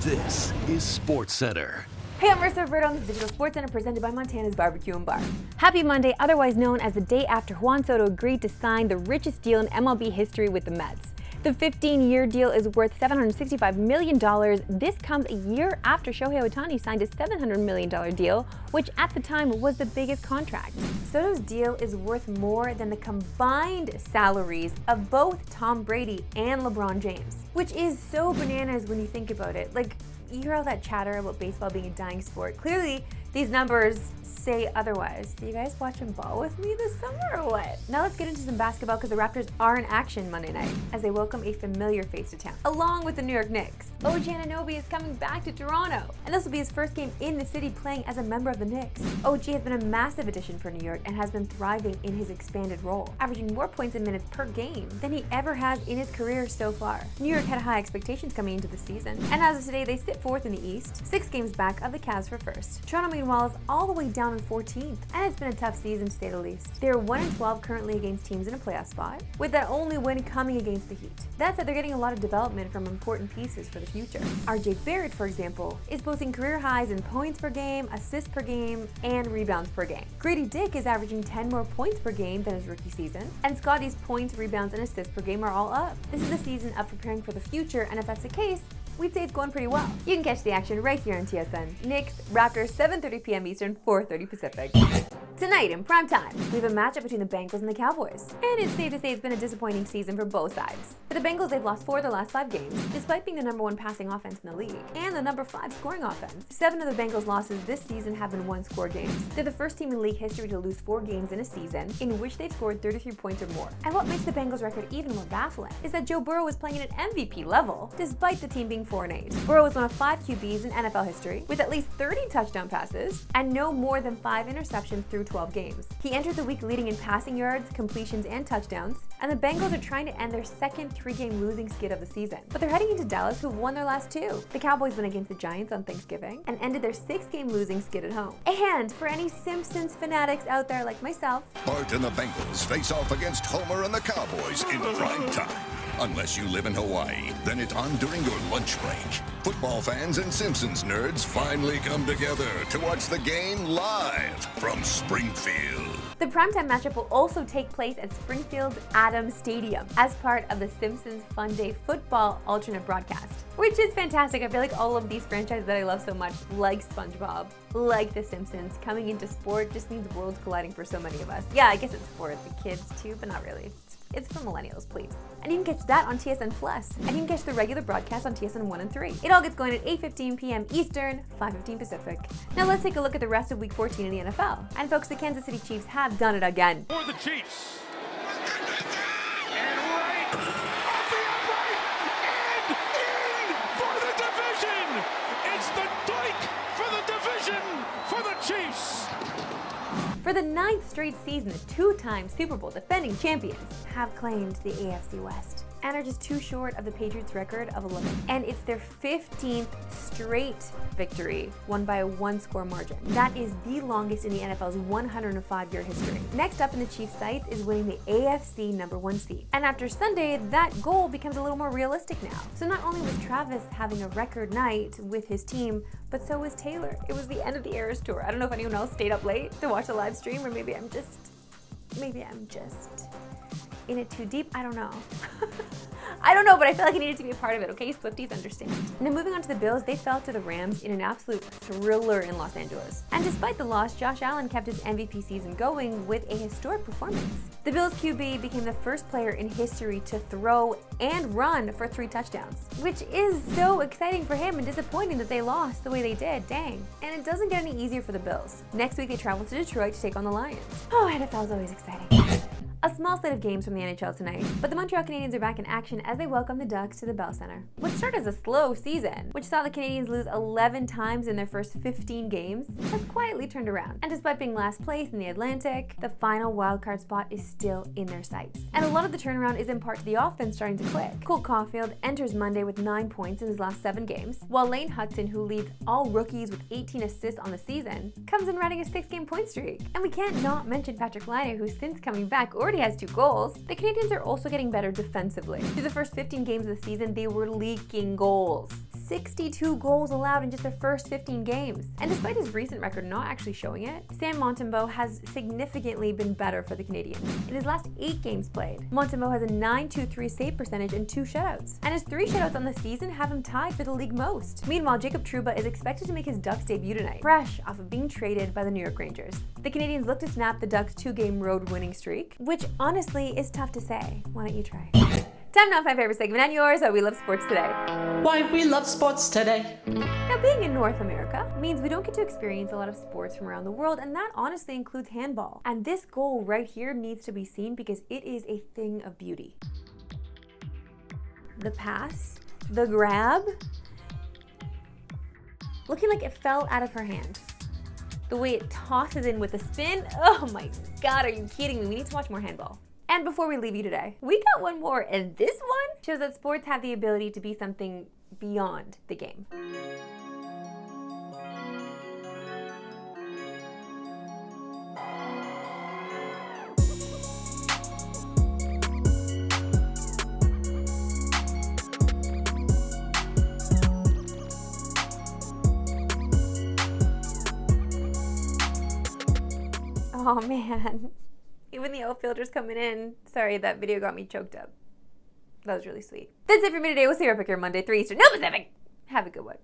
This is Sportscentre. Hey, I'm Marissa Roberto on this digital sports center presented by Montana's Barbecue and Bar. Happy Monday, otherwise known as the day after Juan Soto agreed to sign the richest deal in MLB history with the Mets. The 15-year deal is worth $765 million. This comes a year after Shohei Ohtani signed a $700 million deal, which at the time was the biggest contract. Soto's deal is worth more than the combined salaries of both Tom Brady and LeBron James, which is so bananas when you think about it. Like, you hear all that chatter about baseball being a dying sport. Clearly, these numbers say otherwise. Do you guys watching ball with me this summer or what? Now let's get into some basketball because the Raptors are in action Monday night as they welcome a familiar face to town, along with the New York Knicks. OG Anunoby is coming back to Toronto, and this will be his first game in the city playing as a member of the Knicks. OG has been a massive addition for New York and has been thriving in his expanded role, averaging more points and minutes per game than he ever has in his career so far. New York had high expectations coming into the season, and as of today, they sit fourth in the East, 6 games back of the Cavs for first. Toronto, meanwhile, is all the way down in 14th, and it's been a tough season to say the least. They're 1-12 currently against teams in a playoff spot, with that only win coming against the Heat. That said, they're getting a lot of development from important pieces for the future. RJ Barrett, for example, is posting career highs in points per game, assists per game, and rebounds per game. Grady Dick is averaging 10 more points per game than his rookie season, and Scotty's points, rebounds, and assists per game are all up. This is a season of preparing for the future, and if that's the case, we'd say it's going pretty well. You can catch the action right here on TSN. Knicks, Raptors, 7:30 p.m. Eastern, 4:30 Pacific. Tonight in primetime, we have a matchup between the Bengals and the Cowboys. And it's safe to say it's been a disappointing season for both sides. For the Bengals, they've lost 4 of their last 5 games, despite being the number 1 passing offense in the league, and the number 5 scoring offense. 7 of the Bengals' losses this season have been 1-score games. They're the first team in league history to lose 4 games in a season in which they've scored 33 points or more. And what makes the Bengals' record even more baffling is that Joe Burrow is playing at an MVP level, despite the team being 4-8. Burrow is one of 5 QBs in NFL history, with at least 30 touchdown passes, and no more than 5 interceptions through 12 games. He entered the week leading in passing yards, completions, and touchdowns, and the Bengals are trying to end their second 3-game losing skid of the season. But they're heading into Dallas, who've won their last 2. The Cowboys went against the Giants on Thanksgiving and ended their 6-game losing skid at home. And for any Simpsons fanatics out there like myself, Bart and the Bengals face off against Homer and the Cowboys in prime time. Unless you live in Hawaii, then it's on during your lunch break. Football fans and Simpsons nerds finally come together to watch the game live from Springfield. the primetime matchup will also take place at Springfield's Adams Stadium as part of the Simpsons Fun Day football alternate broadcast, which is fantastic. I feel like all of these franchises that I love so much, like SpongeBob, like The Simpsons, coming into sport just means worlds colliding for so many of us. Yeah, I guess it's for the kids too, but not really. It's for millennials, please. And you can catch that on TSN Plus, and you can catch the regular broadcast on TSN 1 and 3. It all gets going at 8:15 p.m. Eastern, 5:15 Pacific. Now let's take a look at the rest of Week 14 in the NFL. And folks, the Kansas City Chiefs have done it again. For the Chiefs. And right off the upright and in for the division. It's the dike for the division for the Chiefs. For the 9th straight season, the 2-time Super Bowl defending champions have claimed the AFC West and are just too short of the Patriots' record of 11. And it's their 15th straight victory, won by a 1-score margin. That is the longest in the NFL's 105-year history. Next up in the Chiefs' sights is winning the AFC #1 seed. And after Sunday, that goal becomes a little more realistic now. So not only was Travis having a record night with his team, but so was Taylor. It was the end of the Eras Tour. I don't know if anyone else stayed up late to watch the live stream, or maybe I'm just in it too deep. I don't know. I don't know, but I feel like I needed to be a part of it, okay? Swifties understand. Now moving on to the Bills, they fell to the Rams in an absolute thriller in Los Angeles. And despite the loss, Josh Allen kept his MVP season going with a historic performance. The Bills QB became the first player in history to throw and run for 3 touchdowns, which is so exciting for him and disappointing that they lost the way they did, dang. And it doesn't get any easier for the Bills. Next week they travel to Detroit to take on the Lions. Oh, NFL's always exciting. A small slate of games from the NHL tonight, but the Montreal Canadiens are back in action as they welcome the Ducks to the Bell Center. What started as a slow season, which saw the Canadiens lose 11 times in their first 15 games, has quietly turned around. And despite being last place in the Atlantic, the final wildcard spot is still in their sights. And a lot of the turnaround is in part to the offense starting to click. Cole Caulfield enters Monday with 9 points in his last 7 games, while Lane Hudson, who leads all rookies with 18 assists on the season, comes in riding a 6-game point streak. And we can't not mention Patrick Laine, who since coming back, or already has 2 goals, the Canadiens are also getting better defensively. Through the first 15 games of the season, they were leaking goals. 62 goals allowed in just their first 15 games. And despite his recent record not actually showing it, Sam Montembeault has significantly been better for the Canadiens. In his last 8 games played, Montembeault has a .923 save percentage and 2 shutouts. And his 3 shutouts on the season have him tied for the league most. Meanwhile, Jacob Trouba is expected to make his Ducks debut tonight, fresh off of being traded by the New York Rangers. The Canadiens look to snap the Ducks' 2-game road winning streak, which honestly is tough to say. Why don't you try? Time now for my favorite segment and yours, We Love Sports Today. Why we love sports today. Now, being in North America means we don't get to experience a lot of sports from around the world, and that honestly includes handball. And this goal right here needs to be seen because it is a thing of beauty. The pass, the grab, looking like it fell out of her hand. The way it tosses in with a spin, oh my God, are you kidding me? We need to watch more handball. And before we leave you today, we got one more, and this one shows that sports have the ability to be something beyond the game. Oh man. Even the outfielders coming in. Sorry, that video got me choked up. That was really sweet. That's it for me today. We'll see you back here Monday, 3 Eastern. No Pacific. Have a good one.